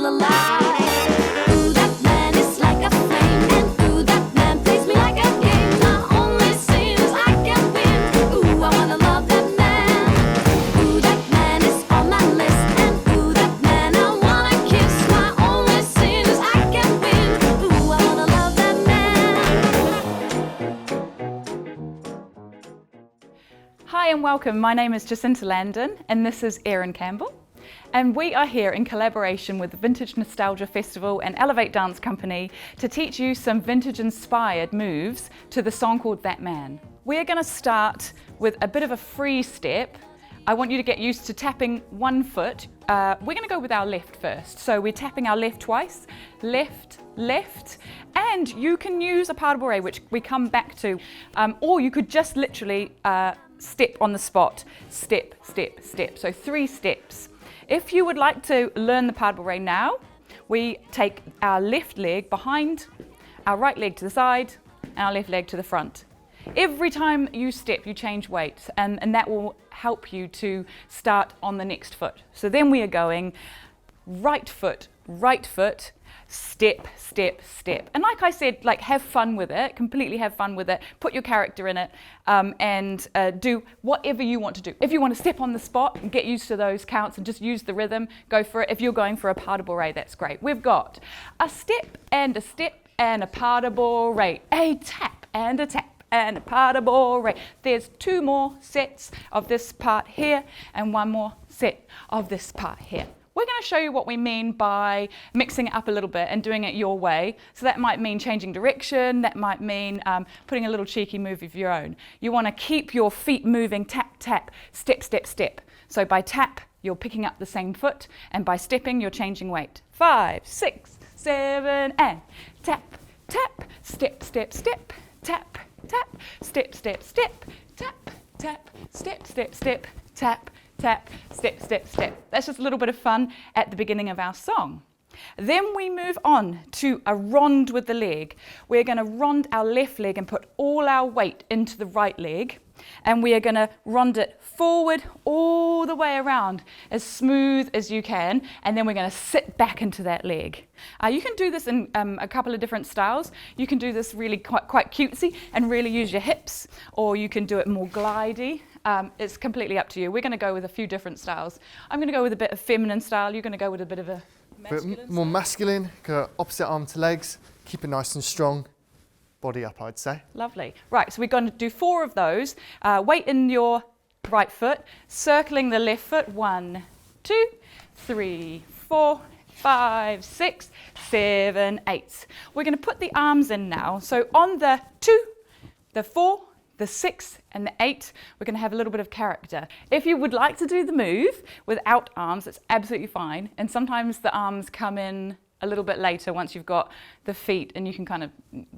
feel alive. Ooh, that man is like a flame, and ooh, that man plays me like a game. My only sin is I can win. Ooh, I wanna love that man. Ooh, that man is on my list, and ooh, that man I wanna kiss. My only sin is I can win. Ooh, I wanna love that man. Hi and welcome, my name is Jacinta and this is Erin Campbell. And we are here in collaboration with the Vintage Nostalgia Festival and Elevate Dance Company to teach you some vintage-inspired moves to the song called That Man. We're going to start with a bit of a free step. I want you to get used to tapping one foot. We're going to go with our left first. So we're tapping our left twice, left, left, and you can use a pas de bourrée, which we come back to, or you could just literally step on the spot, step, step, step. So 3 steps. If you would like to learn the pas de bourrée now, we take our left leg behind, our right leg to the side, and our left leg to the front. Every time you step, you change weight, and that will help you to start on the next foot. So then we are going right foot, step, step, step. And like I said, like have fun with it, completely have fun with it, put your character in it, and do whatever you want to do. If you want to step on the spot and get used to those counts and just use the rhythm, go for it. If you're going for a pas de bourrée, that's great. We've got a step and a step and a pas de bourrée, a tap and a tap and a pas de bourrée. There's 2 more sets of this part here and 1 more set of this part here. We're going to show you what we mean by mixing it up a little bit and doing it your way. So that might mean changing direction, that might mean putting a little cheeky move of your own. You want to keep your feet moving, tap, tap, step, step, step. So by tap, you're picking up the same foot, and by stepping, you're changing weight. 5, 6, 7, and tap, tap, step, step, step, tap, tap, step, step, step, tap, tap, step, step, step, tap, tap, step, step, step. That's just a little bit of fun at the beginning of our song. Then we move on to a rond with the leg. We're going to rond our left leg and put all our weight into the right leg. And we are going to rond it forward all the way around as smooth as you can. And then we're going to sit back into that leg. You can do this in a couple of different styles. You can do this really quite cutesy and really use your hips, or you can do it more glidey. It's completely up to you. We're going to go with a few different styles. I'm going to go with a bit of feminine style. You're going to go with a bit of a masculine style. More masculine, go opposite arm to legs, keep it nice and strong. Body up, I'd say. Lovely. Right, so we're going to do 4 of those. Weight in your right foot, circling the left foot. 1, 2, 3, 4, 5, 6, 7, 8. We're going to put the arms in now. So on the 2, the 4, the 6 and the 8, we're going to have a little bit of character. If you would like to do the move without arms, it's absolutely fine. And sometimes the arms come in a little bit later once you've got the feet and you can kind of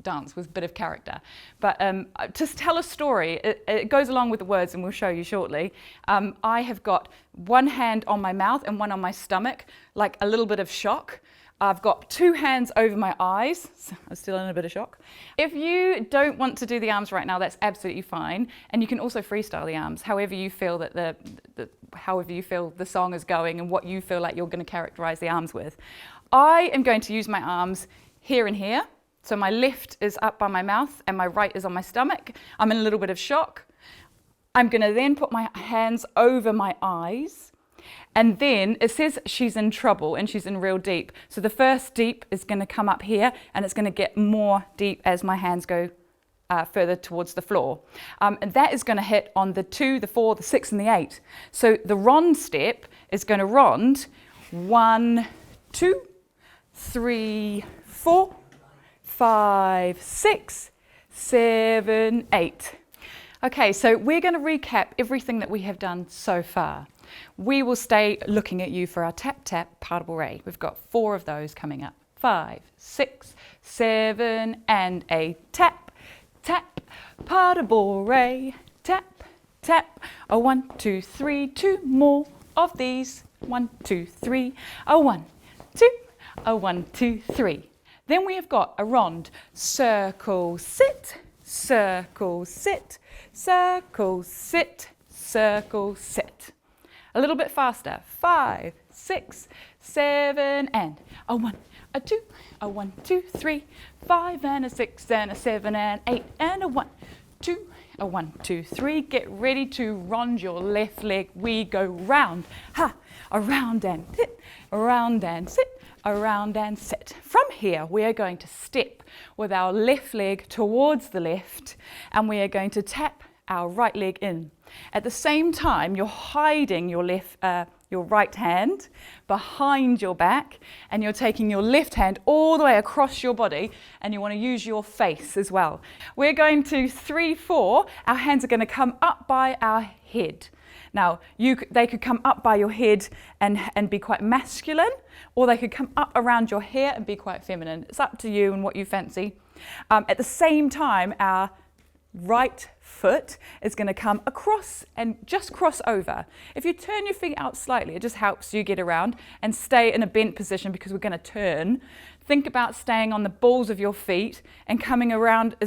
dance with a bit of character. But to tell a story, it goes along with the words, and we'll show you shortly. I have got 1 hand on my mouth and 1 on my stomach, like a little bit of shock. I've got 2 hands over my eyes, so I'm still in a bit of shock. If you don't want to do the arms right now, that's absolutely fine. And you can also freestyle the arms, however you feel that however you feel the song is going and what you feel like you're going to characterize the arms with. I am going to use my arms here and here. So my left is up by my mouth and my right is on my stomach. I'm in a little bit of shock. I'm going to then put my hands over my eyes. And then it says she's in trouble and she's in real deep. So the first deep is going to come up here, and it's going to get more deep as my hands go further towards the floor. And that is going to hit on the 2, the 4, the 6 and the 8. So the rond step is going to rond 1, 2, 3, 4, 5, 6, 7, 8. Okay, so we're going to recap everything that we have done so far. We will stay looking at you for our tap tap pas de bourrée. We've got 4 of those coming up. 5, 6, 7 and a tap tap pas de bourrée. Tap tap. A 1, 2, 3. 2 more of these. 1, 2, 3. A 1, 2. A 1, 2, 3. Then we have got a rond. Circle, sit, circle, sit, circle, sit, circle, sit. A little bit faster. 5, 6, 7, and a 1, a 2, a 1, 2, 3, 5 and a 6 and a 7 and 8 and a 1, 2, a 1, 2, 3. Get ready to rond your left leg. We go round, ha, around and sit, around and sit, around and sit. From here, we are going to step with our left leg towards the left, and we are going to tap our right leg in. At the same time, you're hiding your right hand behind your back, and you're taking your left hand all the way across your body, and you want to use your face as well. We're going to 3, 4. Our hands are going to come up by our head. Now, they could come up by your head and be quite masculine, or they could come up around your hair and be quite feminine. It's up to you and what you fancy. At the same time, our right foot is going to come across and just cross over. If you turn your feet out slightly, it just helps you get around and stay in a bent position because we're going to turn. Think about staying on the balls of your feet and coming around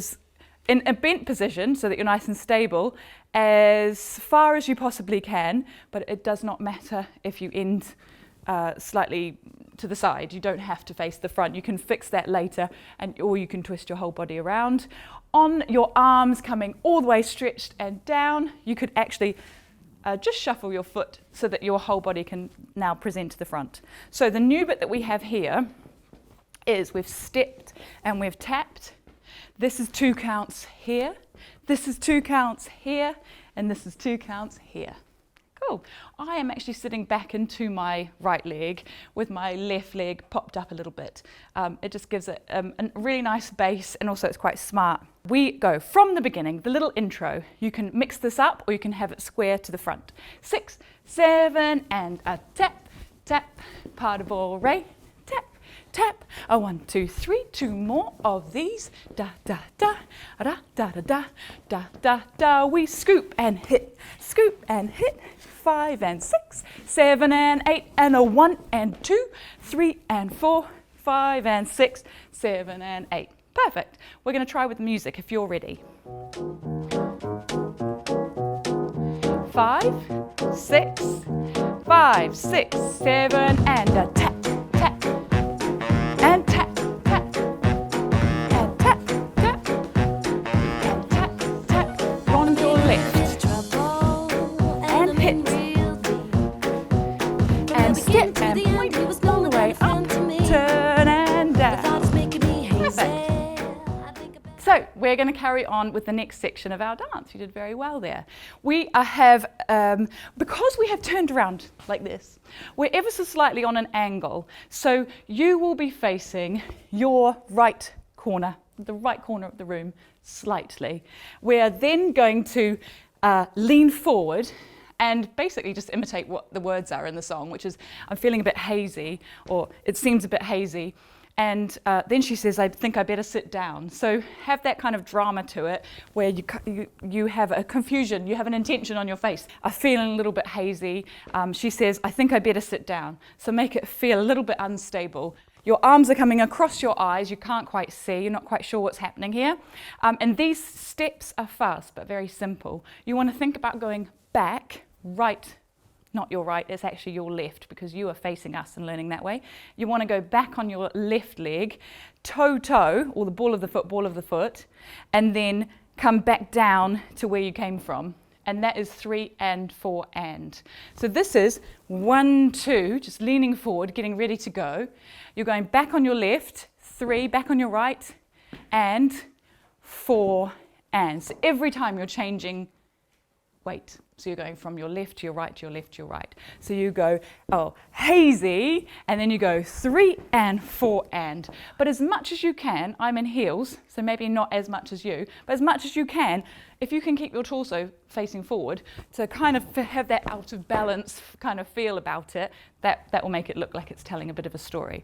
in a bent position so that you're nice and stable as far as you possibly can, but it does not matter if you end slightly to the side. You don't have to face the front. You can fix that later, or you can twist your whole body around. On your arms coming all the way stretched and down, you could actually just shuffle your foot so that your whole body can now present to the front. So the new bit that we have here is we've stepped and we've tapped. This is 2 counts here, this is 2 counts here, and this is 2 counts here. Cool. I am actually sitting back into my right leg with my left leg popped up a little bit. It just gives it a really nice base, and also it's quite smart. We go from the beginning, the little intro. You can mix this up or you can have it square to the front. 6, 7 and a tap, tap, pas de bourrée, ray, tap, tap, a 1, 2, 3, 2 more of these, da, da, da, da, da, da, da, da, da, da. We scoop and hit, 5 and 6, 7 and 8, and a 1 and 2, 3 and 4, 5 and 6, 7 and 8. Perfect. We're going to try with music if you're ready. 5, 6, 5, 6, 7, and a tap, tap, and tap, tap, and tap, tap, and tap, tap. Rond your left, and hit, and step, and point all the way up, turn and down. Perfect. So we're going to carry on with the next section of our dance. You did very well there. We have, because we have turned around like this, we're ever so slightly on an angle. So you will be facing your right corner, the right corner of the room, slightly. We're then going to lean forward and basically just imitate what the words are in the song, which is, I'm feeling a bit hazy, or it seems a bit hazy. And then she says, I think I better sit down. So have that kind of drama to it, where you have a confusion, you have an intention on your face. I'm feeling a little bit hazy. She says, I think I better sit down. So make it feel a little bit unstable. Your arms are coming across your eyes. You can't quite see. You're not quite sure what's happening here. And these steps are fast, but very simple. You want to think about going back, right, not your right, it's actually your left, because you are facing us and learning that way. You want to go back on your left leg, toe, or the ball of the foot, and then come back down to where you came from. And that is 3 and 4 and. So this is 1, 2, just leaning forward, getting ready to go. You're going back on your left, 3, back on your right, and 4 and. So every time you're changing weight. So you're going from your left to your right, to your left, to your right. So you go, oh, hazy, and then you go 3 and 4 and. But as much as you can, I'm in heels, so maybe not as much as you, but as much as you can, if you can keep your torso facing forward to kind of have that out of balance kind of feel about it, that will make it look like it's telling a bit of a story.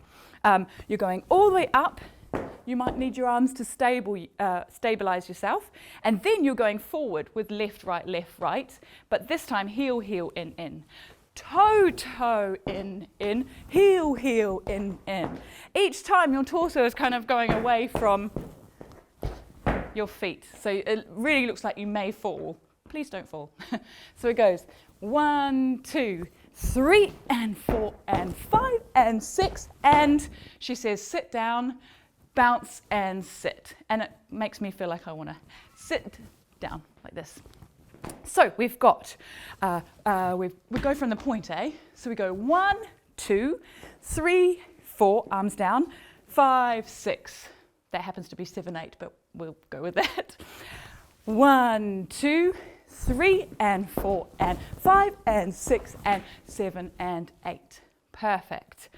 You're going all the way up. You might need your arms to stabilize yourself. And then you're going forward with left, right. But this time, heel, in. Toe, in. Heel, in. Each time your torso is kind of going away from your feet. So it really looks like you may fall. Please don't fall. So it goes 1, 2, 3 and 4 and 5 and 6, and she says sit down, bounce and sit. And it makes me feel like I want to sit down like this. So we've got, we go from the point A. So we go 1, 2, 3, 4, arms down, 5, 6. That happens to be 7, 8, but we'll go with that. 1, 2, 3 and 4 and 5 and 6 and 7 and 8. Perfect.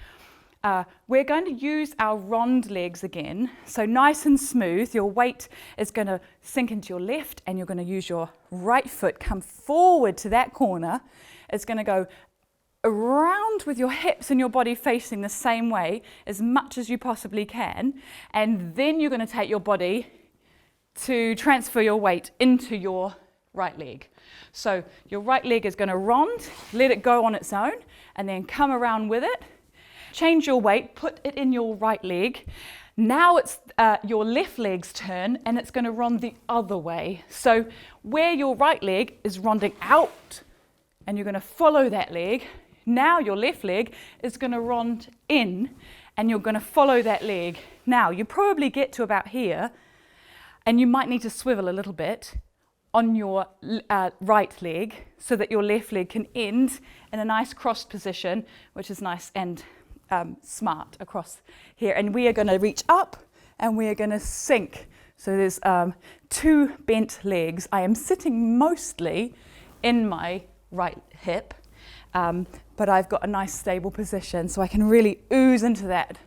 We're going to use our rond legs again. So nice and smooth. Your weight is going to sink into your left and you're going to use your right foot. Come forward to that corner. It's going to go around with your hips and your body facing the same way as much as you possibly can. And then you're going to take your body to transfer your weight into your right leg. So your right leg is going to rond, let it go on its own, and then come around with it. Change your weight, put it in your right leg. Now it's your left leg's turn, and it's going to rond the other way. So where your right leg is ronding out, and you're going to follow that leg, now your left leg is going to rond in, and you're going to follow that leg. Now you probably get to about here, and you might need to swivel a little bit on your right leg so that your left leg can end in a nice crossed position, which is nice and smart across here. And we are going to reach up and we are going to sink. So there's 2 bent legs. I am sitting mostly in my right hip, but I've got a nice stable position so I can really ooze into that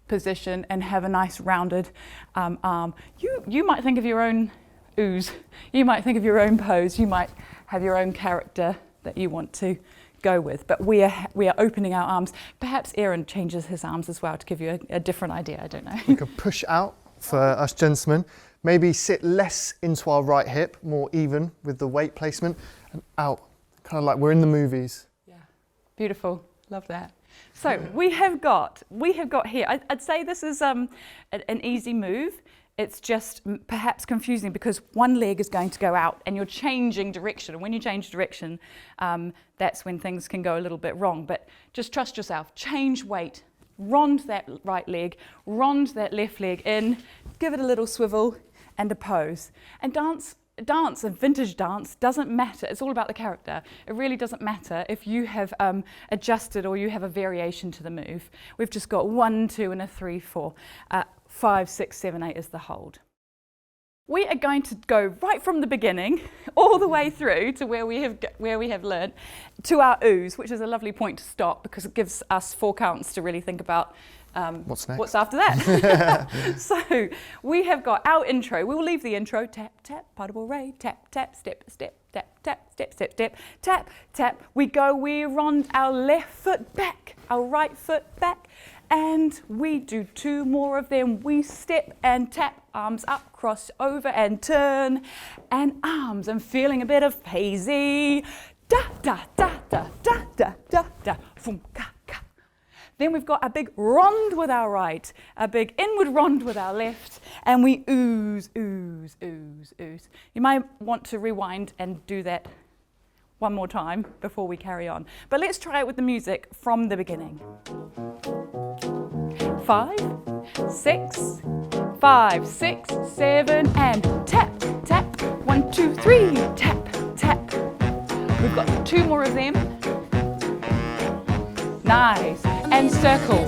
position and have a nice rounded arm. You might think of your own ooze, you might think of your own pose, you might have your own character that you want to go with, but we are opening our arms. Perhaps Aaron changes his arms as well to give you a different idea, I don't know. We can push out for us gentlemen, maybe sit less into our right hip, more even with the weight placement, and out, kind of like we're in the movies. Yeah, beautiful, love that. So we have got here, I'd say this is an easy move. It's just perhaps confusing because one leg is going to go out and you're changing direction. And when you change direction, that's when things can go a little bit wrong. But just trust yourself, change weight, rond that right leg, rond that left leg in, give it a little swivel and a pose. And dance, a vintage dance, doesn't matter. It's all about the character. It really doesn't matter if you have adjusted or you have a variation to the move. We've just got 1, 2 and a 3, 4. 5, 6, 7, 8 is the hold. We are going to go right from the beginning all the way through to where we have learned to our ooze, which is a lovely point to stop because it gives us 4 counts to really think about what's next? What's after that. So we have got our intro. We will leave the intro. Tap, tap, partible ray, tap, tap, step, step, tap, tap, step, step, step, tap, tap. We rond our left foot back, our right foot back, and we do 2 more of them. We step and tap, arms up, cross over and turn, and arms. I'm feeling a bit of hazy. Da, da, da, da, da, da, da, da, fum, ka, ka. Then we've got a big rond with our right, a big inward rond with our left, and we ooze, ooze, ooze, ooze. You might want to rewind and do that one more time before we carry on. But let's try it with the music from the beginning. 5, 6, 5, 6, 7, and tap, tap. 1, 2, 3, tap, tap. We've got 2 more of them. Nice. And circle.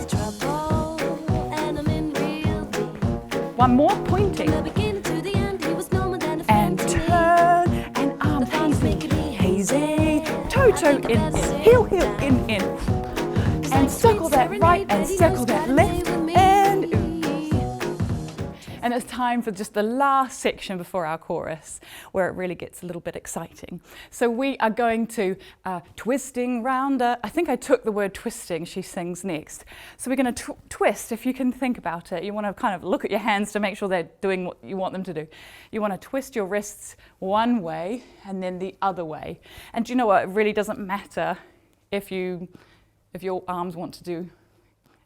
One more, pointing. And turn, and arm hazy. Toe, toe, in, heel, heel, in. And circle that right and circle that left and ooze. And it's time for just the last section before our chorus where it really gets a little bit exciting. So we are going to twisting round, I think I took the word twisting, she sings next. So we're going to twist, if you can think about it. You want to kind of look at your hands to make sure they're doing what you want them to do. You want to twist your wrists one way and then the other way. And do you know what? It really doesn't matter if your arms want to do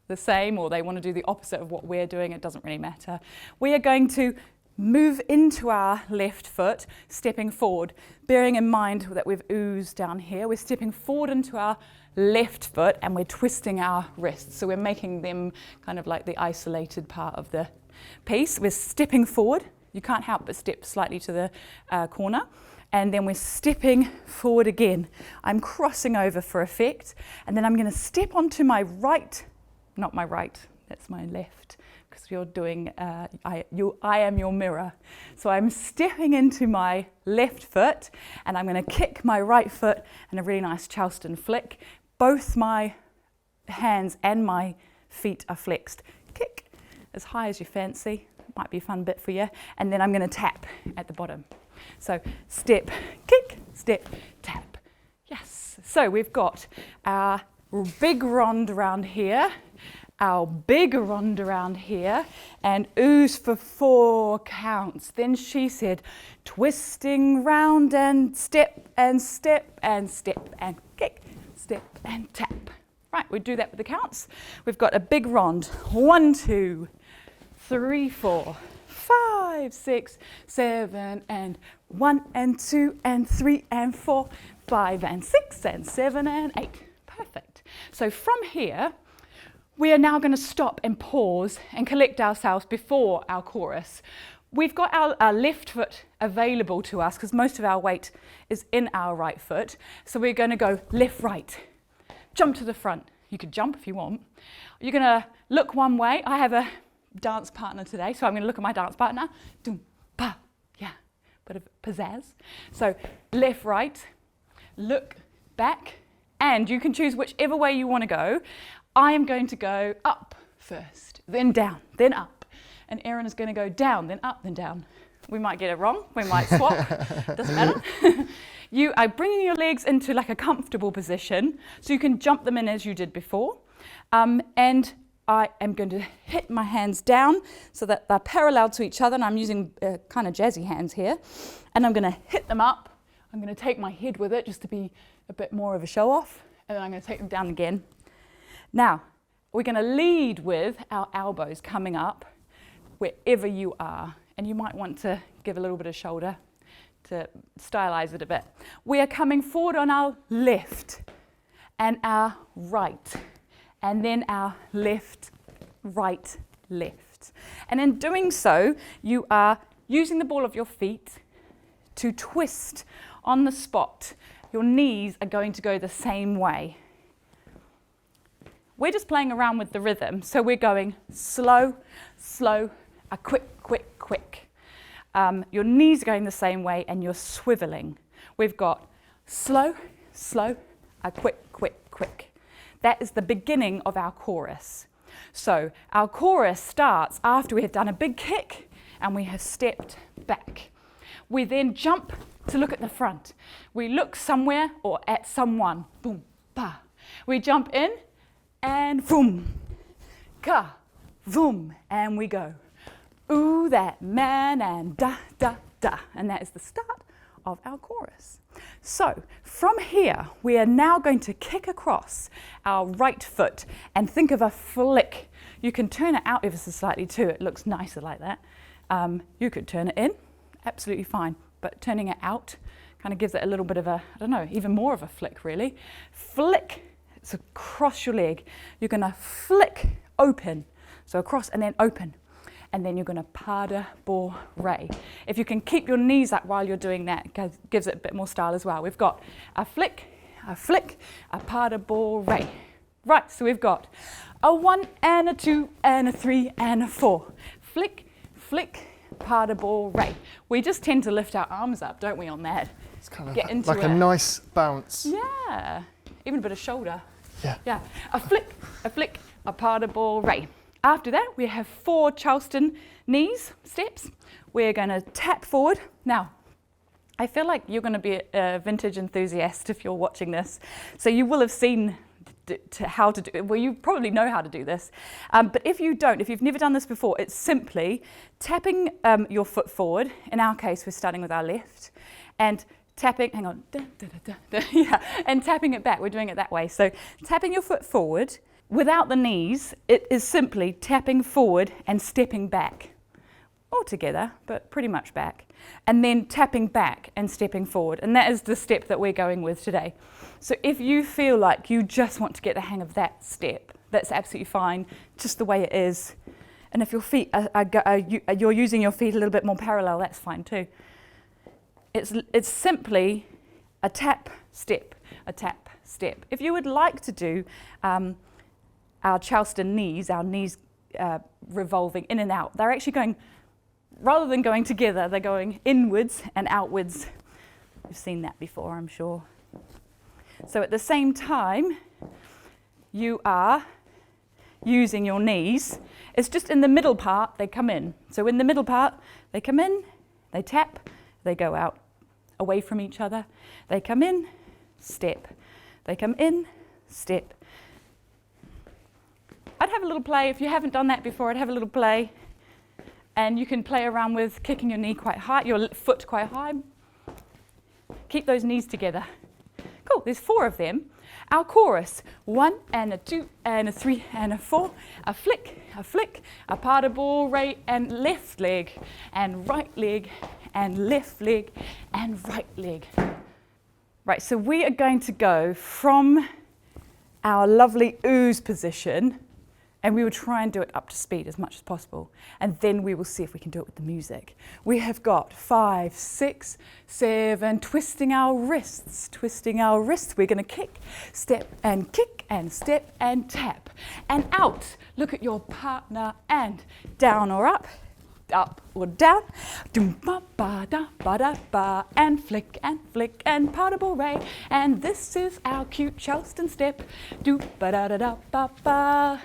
the same or they want to do the opposite of what we're doing, it doesn't really matter. We are going to move into our left foot, stepping forward. Bearing in mind that we've oozed down here, we're stepping forward into our left foot and we're twisting our wrists. So we're making them kind of like the isolated part of the piece. We're stepping forward. You can't help but step slightly to the corner. And then we're stepping forward again. I'm crossing over for effect. And then I'm going to step onto my right, not my right, that's my left, because you're doing, I am your mirror. So I'm stepping into my left foot, and I'm going to kick my right foot and a really nice Charleston flick. Both my hands and my feet are flexed. Kick as high as you fancy. Might be a fun bit for you. And then I'm going to tap at the bottom. So step, kick, step, tap. Yes. So we've got our big rond around here, our big rond around here, and ooze for 4 counts. Then she said, twisting round and step and step and step and kick, step and tap. Right, we do that with the counts. We've got a big rond. 1, 2, 3, 4, 5, 6, 7, and 1 and 2 and 3 and 4, 5 and 6 and 7 and 8. Perfect. So from here, we are now going to stop and pause and collect ourselves before our chorus. We've got our left foot available to us because most of our weight is in our right foot. So we're going to go left, right, jump to the front. You could jump if you want. You're going to look one way. I have a dance partner today, so I'm going to look at my dance partner. Doom, pa, yeah, bit of pizzazz. So left, right, look back, and you can choose whichever way you want to go. I am going to go up first, then down, then up. And Erin is going to go down, then up, then down. We might get it wrong, we might swap, doesn't matter. You are bringing your legs into like a comfortable position, so you can jump them in as you did before. And I am going to hit my hands down so that they're parallel to each other, and I'm using kind of jazzy hands here. And I'm going to hit them up. I'm going to take my head with it just to be a bit more of a show off, and then I'm going to take them down again. Now, we're going to lead with our elbows coming up wherever you are. And you might want to give a little bit of shoulder to stylize it a bit. We are coming forward on our left and our right. And then our left, right, left. And in doing so, you are using the ball of your feet to twist on the spot. Your knees are going to go the same way. We're just playing around with the rhythm, so we're going slow, slow, a quick, quick, quick. Your knees are going the same way and you're swiveling. We've got slow, slow, a quick, quick, quick. That is the beginning of our chorus. So our chorus starts after we have done a big kick and we have stepped back. We then jump to look at the front. We look somewhere or at someone. Boom, ba. We jump in and boom, ka, boom, and we go. Ooh, that man, and da, da, da. And that is the start of our chorus. So from here, we are now going to kick across our right foot and think of a flick. You can turn it out ever so slightly too. It looks nicer like that. You could turn it in, absolutely fine. But turning it out kind of gives it a little bit of a, I don't know, even more of a flick really. Flick, it's across your leg. You're going to flick open. So across and then open. And then you're going to pas de bourrée. If you can keep your knees up while you're doing that, it gives it a bit more style as well. We've got a flick, a pas de bourrée. Right, so we've got a 1 and a 2 and a 3 and a 4. Flick, flick, pas de bourrée. We just tend to lift our arms up, don't we, on that? It's kind of Get into like a nice bounce. Yeah, even a bit of shoulder. Yeah. Yeah, a flick, a pas de bourrée. After that, we have 4 Charleston knees steps. We're going to tap forward. Now, I feel like you're going to be a vintage enthusiast if you're watching this. So you will have seen how to do it. Well, you probably know how to do this. But if you don't, if you've never done this before, it's simply tapping your foot forward. In our case, we're starting with our left. And tapping, hang on, yeah, and tapping it back. We're doing it that way. So tapping your foot forward. Without the knees, it is simply tapping forward and stepping back. all together, but pretty much back. And then tapping back and stepping forward. And that is the step that we're going with today. So if you feel like you just want to get the hang of that step, that's absolutely fine, just the way it is. And if your feet you're using your feet a little bit more parallel, that's fine too. It's simply a tap, step, a tap, step. If you would like to do our Charleston knees, our knees revolving in and out, they're actually going, rather than going together, they're going inwards and outwards. You've seen that before, I'm sure. So at the same time, you are using your knees. It's just in the middle part, they come in. So in the middle part, they come in, they tap, they go out, away from each other. They come in, step. They come in, step. I'd have a little play. If you haven't done that before, I'd have a little play. And you can play around with kicking your knee quite high, your foot quite high. Keep those knees together. Cool, there's 4 of them. Our chorus, 1 and a 2 and a 3 and a 4, a flick, a pas de ball, right and left leg, and right leg, and left leg, and right leg. Right, so we are going to go from our lovely ooze position, and we will try and do it up to speed as much as possible. And then we will see if we can do it with the music. We have got 5, 6, 7, twisting our wrists, twisting our wrists. We're going to kick, step and kick, and step and tap. And out, look at your partner, and down or up or down, doom ba ba da ba da ba, and flick and pas de bourrée. And this is our cute Charleston step, do ba da da da ba ba.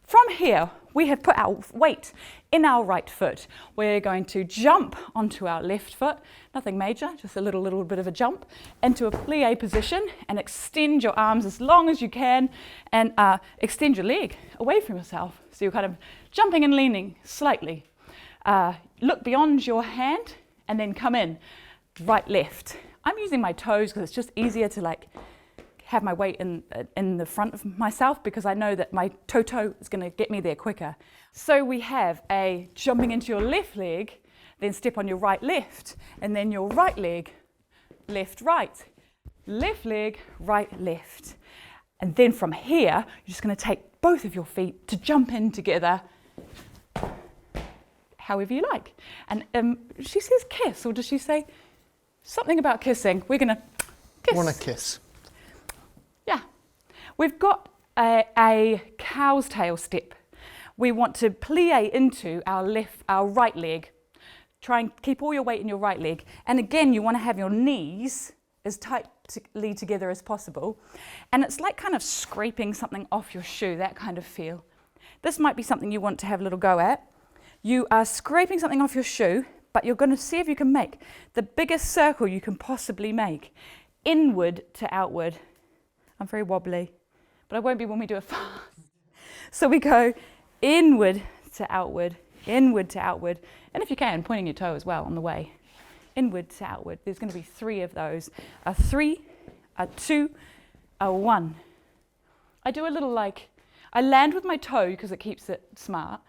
From here, we have put our weight in our right foot. We're going to jump onto our left foot, nothing major, just a little bit of a jump, into a plie position, and extend your arms as long as you can, and extend your leg away from yourself. So you're kind of jumping and leaning slightly. Look beyond your hand, and then come in, right, left. I'm using my toes because it's just easier to have my weight in the front of myself, because I know that my toe is going to get me there quicker. So we have a jumping into your left leg, then step on your right left, and then your right leg, left right, left leg, right left. And then from here, you're just going to take both of your feet to jump in together, however you like. And she says kiss, or does she say something about kissing? We're going to kiss. Want to kiss. Yeah. We've got a cow's tail step. We want to plie into our right leg. Try and keep all your weight in your right leg. And again, you want to have your knees as tightly together as possible. And it's like kind of scraping something off your shoe, that kind of feel. This might be something you want to have a little go at. You are scraping something off your shoe, but you're going to see if you can make the biggest circle you can possibly make, inward to outward. I'm very wobbly, but I won't be when we do it fast. So we go inward to outward, inward to outward, and if you can, pointing your toe as well on the way. Inward to outward. There's going to be 3 of those. A 3, a 2, a 1. I do a little I land with my toe because it keeps it smart,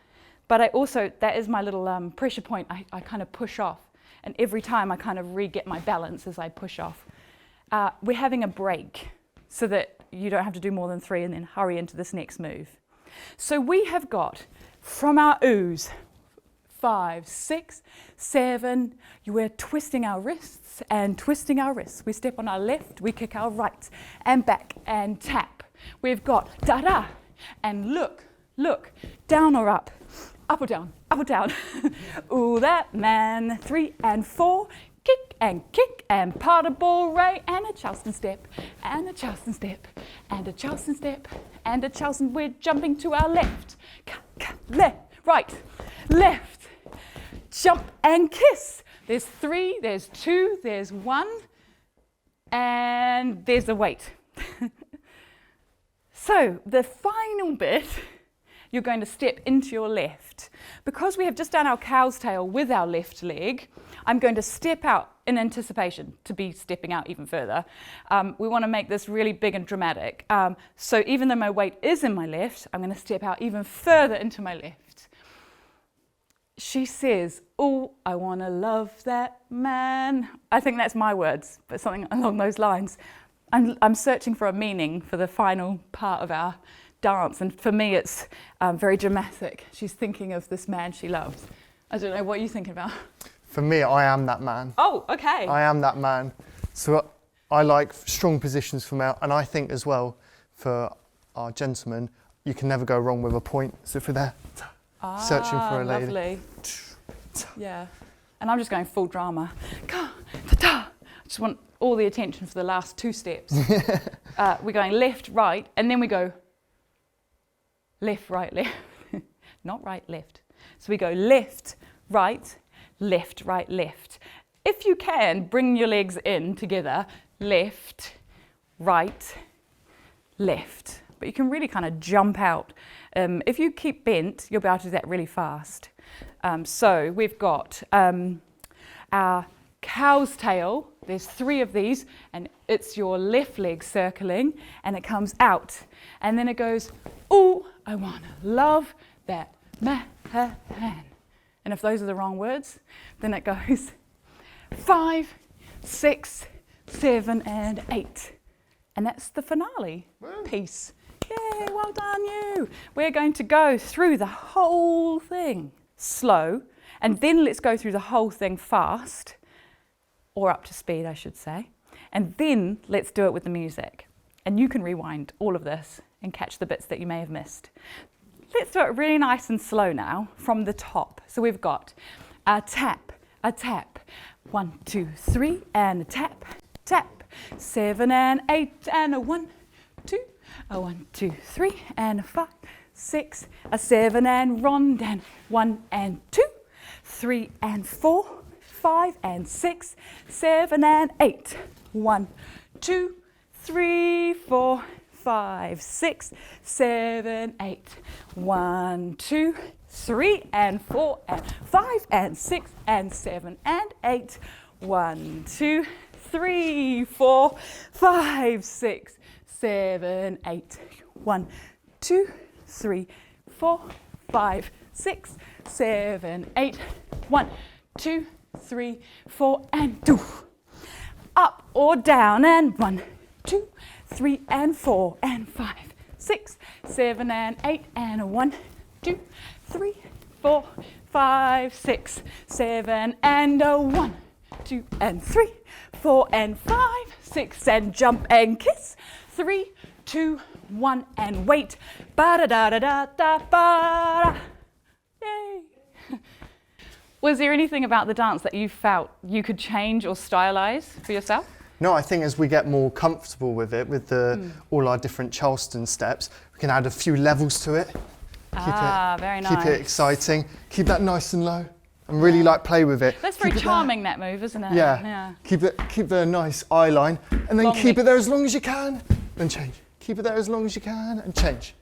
but I also, that is my little pressure point. I kind of push off, and every time I kind of re-get my balance as I push off. We're having a break, so that you don't have to do more than 3 and then hurry into this next move. So we have got, from our ooze, 5, 6, 7, we're twisting our wrists and twisting our wrists. We step on our left, we kick our right, and back and tap. We've got da-da, and look, down or up or down, Ooh, that man, 3 and 4, kick and pas de bourrée, and a Charleston step, and a Charleston step, and a Charleston step, and a Charleston. We're jumping to our left, left, right, left, jump and kiss. There's 3, there's 2, there's 1, and there's a weight. So the final bit, you're going to step into your left. Because we have just done our cow's tail with our left leg, I'm going to step out in anticipation to be stepping out even further. We want to make this really big and dramatic. So even though my weight is in my left, I'm going to step out even further into my left. she says, "Oh, I want to love that man." I think that's my words, but something along those lines. I'm searching for a meaning for the final part of our dance, and for me it's very dramatic. She's thinking of this man she loves. I don't know, what are you thinking about? For me, I am that man. Oh, okay. I am that man. So I like strong positions for male, and I think as well for our gentlemen, you can never go wrong with a point. So if we're there, searching for a lady. Lovely. Yeah. And I'm just going full drama. I just want all the attention for the last 2 steps. We're going left, right, and then we go left, right, left. Not right, left. So we go left, right, left, right, left. If you can, bring your legs in together, left, right, left. But you can really kind of jump out. If you keep bent, you'll be able to do that really fast. So we've got our cow's tail. There's 3 of these, and it's your left leg circling, and it comes out. And then it goes, "Ooh, I wanna love that man." And if those are the wrong words, then it goes 5, 6, 7, and 8. And that's the finale piece. Yay, well done you. We're going to go through the whole thing slow, and then let's go through the whole thing fast, or up to speed, I should say. And then let's do it with the music. And you can rewind all of this and catch the bits that you may have missed. Let's do it really nice and slow now from the top. So we've got a tap, 1, 2, 3, and a tap, tap. 7 and 8, and a 1, 2, a 1, 2, 3, and a 5, 6, a 7 and rond, and 1 and 2, 3 and 4, 5 and 6, 7 and 8. 1, 2, 3, 4, 5, 6, 7, 8. 1, 2, 3 and 4 and 5 and 6 and 7 and 8. 1, 2, 3, 4, 5, 6, 7, 8. 1, 2, 3, 4, 5, 6, 7, 8. 1, 2, 3, 4, and 2. Up or down, and 1, 2, 3, and 4, and 5, 6, 7, and 8, and a 1, 2, 3, 4, 5, 6, 7, and a 1, 2, and 3, 4, and 5, 6, and jump and kiss. 3, 2, 1, and wait. Ba-da-da-da-da-da-ba-da. Yay! Was there anything about the dance that you felt you could change or stylize for yourself? No, I think as we get more comfortable with it, with all our different Charleston steps, we can add a few levels to it. Very nice. Keep it exciting. Keep that nice and low, and really play with it. That's very charming, that move, isn't it? Yeah. Keep the nice eye line, and then keep it there as long as you can, then change. Keep it there as long as you can, and change.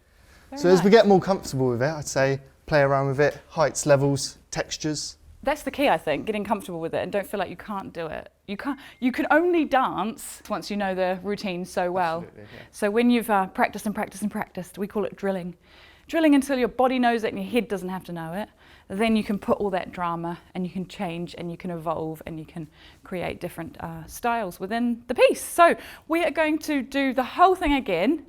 So as we get more comfortable with it, I'd say play around with it, heights, levels, textures. That's the key, I think, getting comfortable with it and don't feel like you can't do it. You can only dance once you know the routine so well. Absolutely, yeah. So when you've practiced and practiced and practiced, we call it drilling. Drilling until your body knows it and your head doesn't have to know it. Then you can put all that drama and you can change and you can evolve and you can create different styles within the piece. So we are going to do the whole thing again.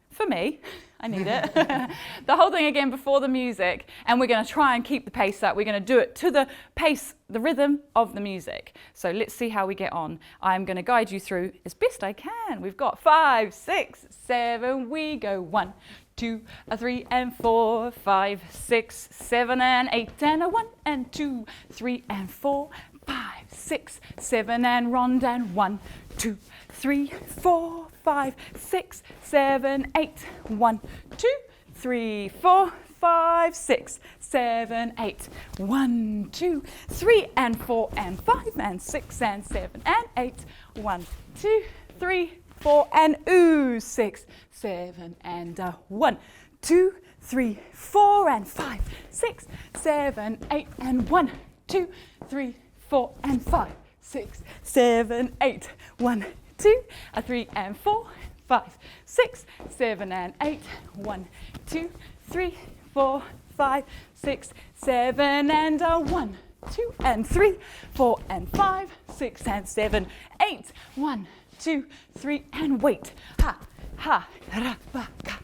For me, I need it. The whole thing again before the music, and we're going to try and keep the pace up. We're going to do it to the pace, the rhythm of the music. So let's see how we get on. I'm going to guide you through as best I can. We've got 5, 6, 7, we go 1, 2, 3 and 4, 5, 6, 7 and 8, and a 1 and 2, 3 and 4, 5, 6, 7 and rond, and 1, 2, 3, 4, 5, 6, 7, 8. 1, 2, 3, 4, 5, 6, 7, 8. 1, 2, 3 and 4 and 5 and 6 and 7 and 8. 1, 2, 3, 4 and ooze. 6, 7 and 1, 2, 3, 4 and 5, 6, 7, 8 and 1, 2, 3, 4 and 5, 6, 7, 8. 1, 2, 3 and 4, 5, 6, 7 and 8. 1, 2, 3, 4, 5, 6, 7, and a 1, 2, and 3, 4, and 5, 6, and 7, 8. 1, 2, 3, and wait. Ha, ha, ra, ba, ka.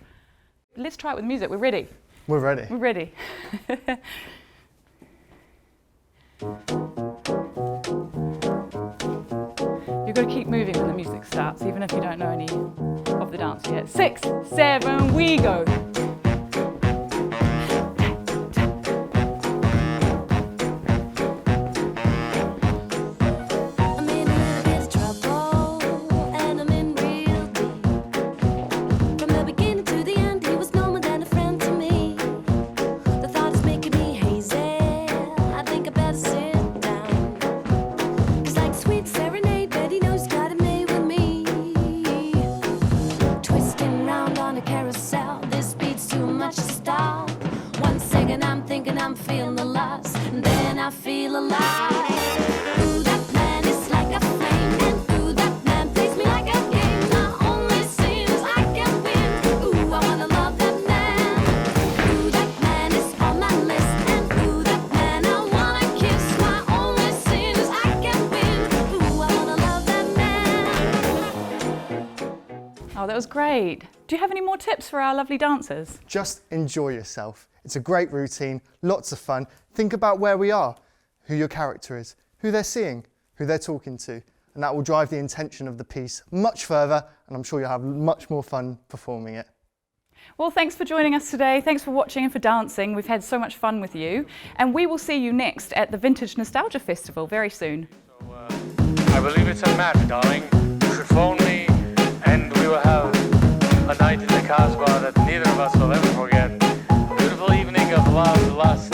Let's try it with music. We're ready. We're ready. We're ready. You've got to keep moving when the music starts, even if you don't know any of the dance yet. 6, 7, we go. I'm in a little bit of trouble, and I'm in real deep. From the beginning to the end, he was no more than a friend to me. The thought is making me hazy. I think I better sit down. 'Cause like a sweet serenade, bet he knows he's got it made with me. Twisting round on a carousel, this beat's too much to stop. 1 second I'm thinking I'm feeling the loss, and then I feel alive. Ooh, that man is like a flame, and ooh, that man plays me like a game. My only sin is I can win. Ooh, I wanna love that man. Ooh, that man is on my list, and ooh, that man I wanna kiss. My only sin is I can win. Ooh, I wanna love that man. Oh, that was great. Do you have any more tips for our lovely dancers? Just enjoy yourself. It's a great routine, lots of fun. Think about where we are, who your character is, who they're seeing, who they're talking to, and that will drive the intention of the piece much further, and I'm sure you'll have much more fun performing it. Well, thanks for joining us today. Thanks for watching and for dancing. We've had so much fun with you. And we will see you next at the Vintage Nostalgia Festival very soon. I believe it's a match, darling. You should phone me, and we will have a night in the Casbah that neither of us will ever forget. A beautiful evening of love, lust,